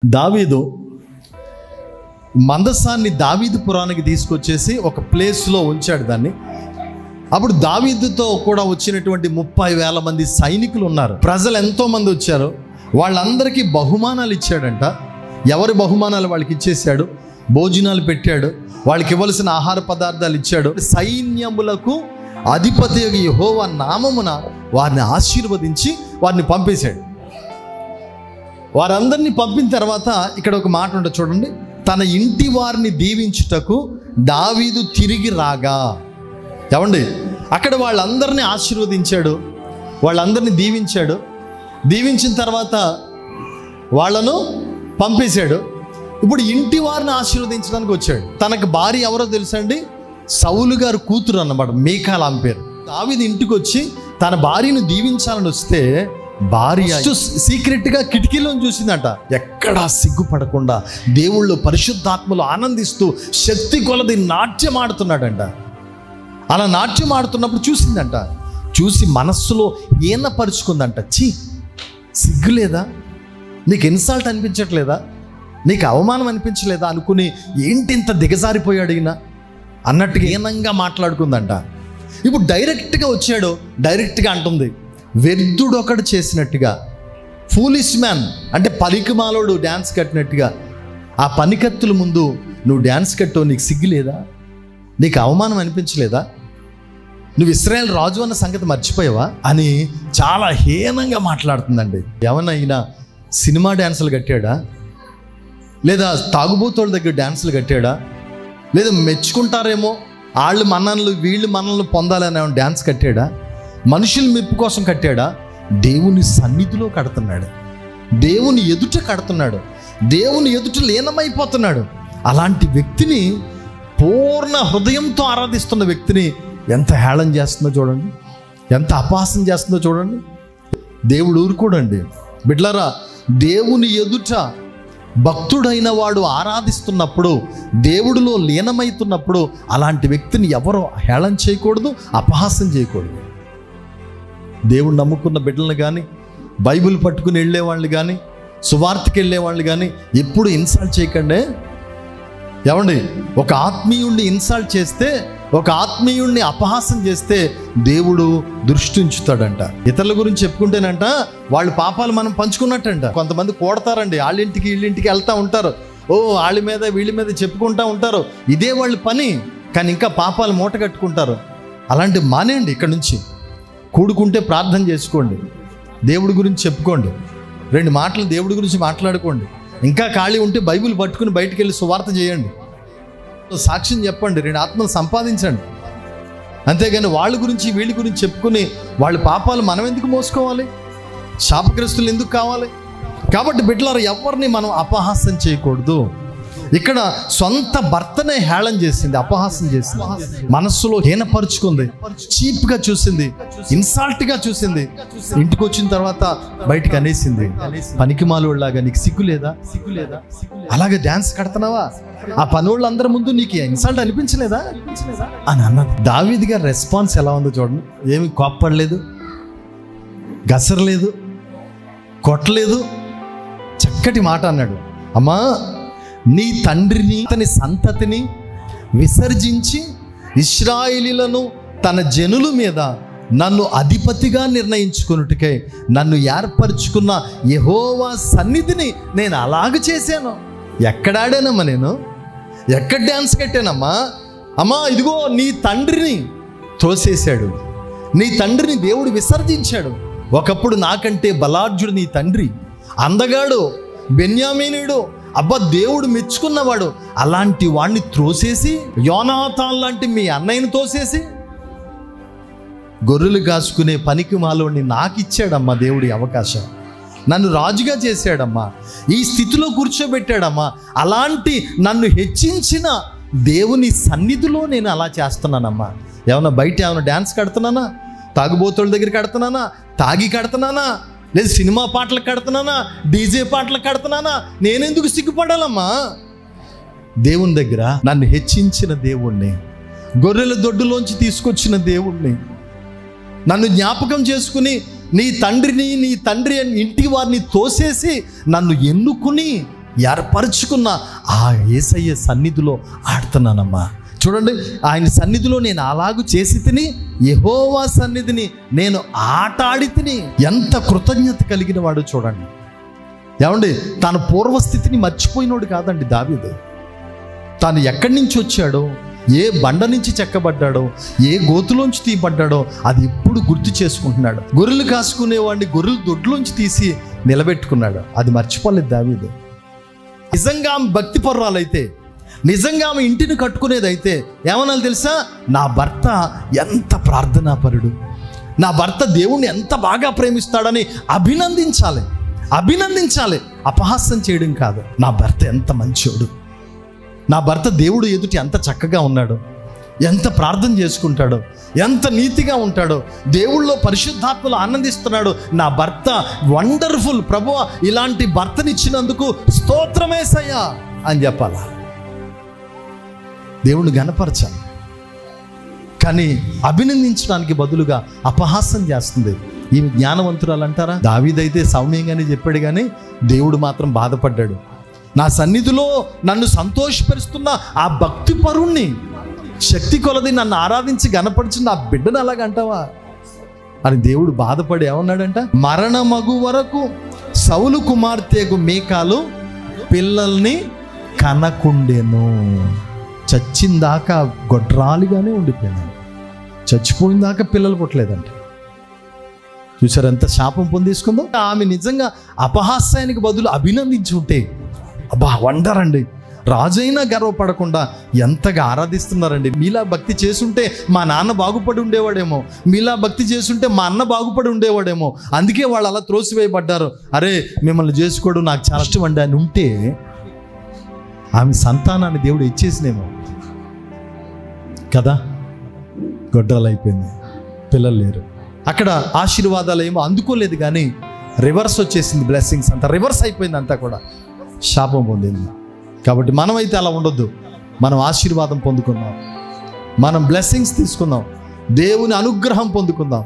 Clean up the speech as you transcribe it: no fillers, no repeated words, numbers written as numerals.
దావీదు మందసాన్ని దావీదు పురానికి తీసుకొచ్చేసి ఒక ప్లేస్లో ఉంచాడు దాన్ని. అప్పుడు దావీదుతో కూడా వచ్చినటువంటి 30,000 మంది సైనికులు ఉన్నారు. ప్రజలు ఎంతోమంది వచ్చారు. వాళ్ళందరికీ బహుమానాలు ఇచ్చాడంట. ఎవరి బహుమానాలు వాళ్ళకి ఇచ్చేసాడు. భోజనాలు పెట్టాడు. వాళ్ళకి ఇవ్వాల్సిన ఆహార పదార్థాలు ఇచ్చాడు. సైన్యములకు అధిపతి యెహోవా నామమున వారిని ఆశీర్వదించి వారిని పంపేశాడు. వారందరినీ పంపిన తర్వాత ఇక్కడ ఒక మాట ఉంటుంది చూడండి. తన ఇంటి వారిని దీవించుటకు దావీదు తిరిగి రాగా, ఏమండి అక్కడ వాళ్ళందరినీ ఆశీర్వదించాడు, వాళ్ళందరినీ దీవించాడు. దీవించిన తర్వాత వాళ్ళను పంపేశాడు. ఇప్పుడు ఇంటి వారిని ఆశీర్వదించడానికి వచ్చాడు. తనకు భార్య ఎవరో తెలుసా అండి? సౌలు గారు కూతురు అన్నమాట, మీకాల ఆమె పేరు. దావీదు ఇంటికి వచ్చి తన భార్యను దీవించాలని వస్తే భార్య సీక్రెట్గా కిటికీలో చూసిందంట. ఎక్కడా సిగ్గుపడకుండా దేవుళ్ళు పరిశుద్ధాత్మలు ఆనందిస్తూ శక్తి కొలది నాట్యం ఆడుతున్నాడంట. అలా నాట్యం ఆడుతున్నప్పుడు చూసిందంట. చూసి మనస్సులో ఈనపరుచుకుందంట. చీ, సిగ్గులేదా? నీకు ఇన్సల్ట్ అనిపించట్లేదా? నీకు అవమానం అనిపించలేదా అనుకుని ఏంటి ఇంత దిగజారిపోయాడు ఈయన అన్నట్టుగా ఈనంగా మాట్లాడుకుందంట. ఇప్పుడు డైరెక్ట్గా వచ్చాడు. డైరెక్ట్గా అంటుంది, వ్యర్థుడు ఒకడు చేసినట్టుగా, ఫూలిష్ మ్యాన్ అంటే పనికిమాలోడు డ్యాన్స్ కట్టినట్టుగా, ఆ పనికత్తుల ముందు నువ్వు డ్యాన్స్ కట్టావు, నీకు సిగ్గులేదా? నీకు అవమానం అనిపించలేదా? నువ్వు ఇశ్రాయేల్ రాజు అన్న సంగతి మర్చిపోయావా అని చాలా హీనంగా మాట్లాడుతుందండి. ఏమన్నా ఈయన సినిమా డ్యాన్సులు కట్టాడా? లేదా తాగుబోతోళ్ళ దగ్గర డ్యాన్సులు కట్టాడా? లేదా మెచ్చుకుంటారేమో వాళ్ళు మనల్ని వీళ్ళు మనల్ని పొందాలని డ్యాన్స్ కట్టాడా? మనుషుల మెప్పు కోసం కట్టాడా? దేవుని సన్నిధిలో కడుతున్నాడు, దేవుని ఎదుట కడుతున్నాడు, దేవుని ఎదుట లీనమైపోతున్నాడు. అలాంటి వ్యక్తిని, పూర్ణ హృదయంతో ఆరాధిస్తున్న వ్యక్తిని ఎంత హేళన చేస్తుందో చూడండి, ఎంత అపహాసం చేస్తుందో చూడండి. దేవుడు ఊరుకోడండి బిడ్లరా. దేవుని ఎదుట భక్తుడైన వాడు ఆరాధిస్తున్నప్పుడు, దేవుడిలో లీనమవుతున్నప్పుడు అలాంటి వ్యక్తిని ఎవరో హేళన చేయకూడదు, అపహాసం చేయకూడదు. దేవుడు నమ్ముకున్న బిడ్డలను కానీ, బైబిల్ పట్టుకుని వెళ్ళేవాళ్ళు కానీ, సువార్తకి వెళ్ళేవాళ్ళు కానీ ఎప్పుడు ఇన్సల్ట్ చేయకండి. ఏమండి, ఒక ఆత్మీయుణ్ణి ఇన్సల్ట్ చేస్తే, ఒక ఆత్మీయుణ్ణి అపహాసం చేస్తే దేవుడు దృష్టి ఉంచుతాడంట. ఇతరుల గురించి చెప్పుకుంటేనంట వాళ్ళ పాపాలు మనం పంచుకున్నట్టంట. కొంతమంది కోడతారండి, వాళ్ళింటికి వీళ్ళింటికి వెళ్తూ ఉంటారు. వాళ్ళ మీద వీళ్ళ మీద చెప్పుకుంటూ ఉంటారు. ఇదే వాళ్ళ పని. కానీ ఇంకా పాపాలు మూట కట్టుకుంటారు. అలాంటి మానేయండి. ఇక్కడ నుంచి కూడుకుంటే ప్రార్థన చేసుకోండి, దేవుడి గురించి చెప్పుకోండి, 2 మాటలు దేవుడి గురించి మాట్లాడుకోండి. ఇంకా ఖాళీ ఉంటే బైబిల్ పట్టుకుని బయటికి వెళ్ళి సువార్త చేయండి, సాక్ష్యం చెప్పండి, 2 ఆత్మలు సంపాదించండి. అంతేగాని వాళ్ళ గురించి వీళ్ళ గురించి చెప్పుకుని వాళ్ళ పాపాలు మనం ఎందుకు మోసుకోవాలి? శాపగ్రస్తులు ఎందుకు కావాలి? కాబట్టి బిడ్డలారా, ఎవరిని మనం అపహాసం చేయకూడదు. ఇక్కడ సొంత భర్తనే హేళన చేసింది, అపహాసం చేసింది, మనస్సులో హీనపరుచుకుంది, చీప్గా చూసింది, ఇన్సల్ట్గా చూసింది. ఇంటికి వచ్చిన తర్వాత బయటికి అనేసింది, పనికిమాలోళ్ళలాగా నీకు సిగ్గులేదా? అలాగే డ్యాన్స్ కడుతున్నావా? ఆ పనోళ్ళందరి ముందు నీకు ఇన్సల్ట్ అనిపించలేదా అని అన్నది. దావీదు గారి రెస్పాన్స్ ఎలా ఉందో చూడండి. ఏమి కోప్పడలేదు, గసరలేదు, కొట్టలేదు, చక్కటి మాట అన్నాడు. అమ్మా, నీ తండ్రిని అతని సంతతిని విసర్జించి ఇశ్రాయేలీయులను తన జనుల మీద నన్ను అధిపతిగా నిర్ణయించుకున్నట్టుకై నన్ను ఏర్పరచుకున్న యెహోవా సన్నిధిని నేను అలాగ చేశాను. ఎక్కడాడానమ్మా? నేను ఎక్కడ డ్యాన్స్ కట్టానమ్మా? అమ్మా, ఇదిగో నీ తండ్రిని తోసేశాడు, నీ తండ్రిని దేవుడు విసర్జించాడు. ఒకప్పుడు నాకంటే బలార్జుడు నీ తండ్రి, అందగాడు, బెన్యామీనుడు, అబ్బా దేవుడు మెచ్చుకున్నవాడు, అలాంటి వాడిని త్రోసేసి, యోనాతాన్ లాంటి మీ అన్నయ్యని తోసేసి, గొర్రెలు కాసుకునే పనికి మాలోని నాకు ఇచ్చాడమ్మా దేవుడి అవకాశం. నన్ను రాజుగా చేశాడమ్మా, ఈ స్థితిలో కూర్చోబెట్టాడమ్మా. అలాంటి నన్ను హెచ్చించిన దేవుని సన్నిధిలో నేను అలా చేస్తున్నానమ్మా. ఏమన్నా బయట ఏమైనా డ్యాన్స్ కడుతున్నానా? తాగుబోతుల దగ్గర కడుతున్నానా? తాగి కడుతున్నానా? లేదు సినిమా పాటలు కడుతున్నానా? డీజే పాటలు కడుతున్నానా? నేనెందుకు సిగ్గుపడాలమ్మా? దేవుని దగ్గర నన్ను హెచ్చించిన దేవుణ్ణి, గొర్రెల దొడ్డులోంచి తీసుకొచ్చిన దేవుణ్ణి, నన్ను జ్ఞాపకం చేసుకుని నీ తండ్రి ఇంటి వారిని తోసేసి నన్ను ఎన్నుకుని ఏర్పరచుకున్న ఆ యేసయ్య సన్నిధిలో ఆడుతున్నానమ్మా. చూడండి, ఆయన సన్నిధిలో నేను అలాగూ చేసి తిని, యెహోవా సన్నిధిని నేను ఆటాడి తిని. ఎంత కృతజ్ఞత కలిగిన వాడు చూడండి. ఏమండి, తన పూర్వస్థితిని మర్చిపోయినోడు కాదండి దావీదు. తాను ఎక్కడి నుంచి వచ్చాడో, ఏ బండ నుంచి చెక్కబడ్డాడో, ఏ గోతులోంచి తీయబడ్డాడో అది ఎప్పుడు గుర్తు చేసుకుంటున్నాడు. గొర్రెలు కాసుకునేవాడిని గొర్రెల దొడ్లోంచి తీసి నిలబెట్టుకున్నాడు. అది మర్చిపోలేదు దావీదు. నిజంగా ఆమె భక్తి పర్రాలైతే, నిజంగా ఆమె ఇంటిని కట్టుకునేదైతే ఏమనాలి తెలుసా? నా భర్త ఎంత ప్రార్థనాపరుడు, నా భర్త దేవుణ్ణి ఎంత బాగా ప్రేమిస్తాడని అభినందించాలి. అపహాస్యం చేయడం కాదు. నా భర్త ఎంత మంచోడు, నా భర్త దేవుడు ఎదుటి ఎంత చక్కగా ఉన్నాడు, ఎంత ప్రార్థన చేసుకుంటాడో, ఎంత నీతిగా ఉంటాడో, దేవుళ్ళో పరిశుద్ధాత్మలో ఆనందిస్తున్నాడు. నా భర్త వండర్ఫుల్, ప్రభువా ఇలాంటి భర్తనిచ్చినందుకు స్తోత్రమేసయ్యా అని చెప్పాలా. దేవుణ్ణి ఘనపరచాలి. కానీ అభినందించడానికి బదులుగా అపహాస్యం చేస్తుంది. ఈమె జ్ఞానవంతురాలు అంటారా? దావీదైతే సౌమ్యంగానే చెప్పాడు, కానీ దేవుడు మాత్రం బాధపడ్డాడు. నా సన్నిధిలో నన్ను సంతోషపరుస్తున్న ఆ భక్తి పరుణ్ణి, శక్తి కొలది నన్ను ఆరాధించి గణపరిచిన ఆ బిడ్డను అలాగంటావా అని దేవుడు బాధపడి ఏమన్నాడంట? మరణమగు వరకు సౌలు కుమార్తెకు మీకాలు పిల్లల్ని కనకుండెను. చచ్చిందాకా గొడ్రాలిగానే ఉండిపోయినాను, చచ్చిపోయిన దాకా పిల్లలు పుట్టలేదంట. చూసారు ఎంత శాపం పొందేసుకుందో. ఆమె నిజంగా అపహాస్యానికి బదులు అభినందించి ఉంటే, అబ్బా వండర్ అండి, రాజైనా గర్వపడకుండా ఎంతగా ఆరాధిస్తున్నారండి. మీలా భక్తి చేసుంటే మా నాన్న బాగుపడి ఉండేవాడేమో, మీలా భక్తి చేసుంటే మా అన్న బాగుపడి ఉండేవాడేమో, అందుకే వాళ్ళు అలా త్రోసివేయబడ్డారు. అరే మిమ్మల్ని చేసుకోవడం నాకు చాలా ఇష్టం అండి అని ఉంటే ఆమె సంతానాన్ని దేవుడు ఇచ్చేసినేమో కదా. గొడ్రాలు అయిపోయింది, పిల్లలు లేరు. అక్కడ ఆశీర్వాదాలు ఏమో అందుకోలేదు, కానీ రివర్స్ వచ్చేసింది. బ్లెస్సింగ్స్ అంతా రివర్స్ అయిపోయింది, అంతా కూడా శాపం పొందింది. కాబట్టి మనమైతే అలా ఉండొద్దు. మనం ఆశీర్వాదం పొందుకుందాం, మనం బ్లెస్సింగ్స్ తీసుకుందాం, దేవుని అనుగ్రహం పొందుకుందాం.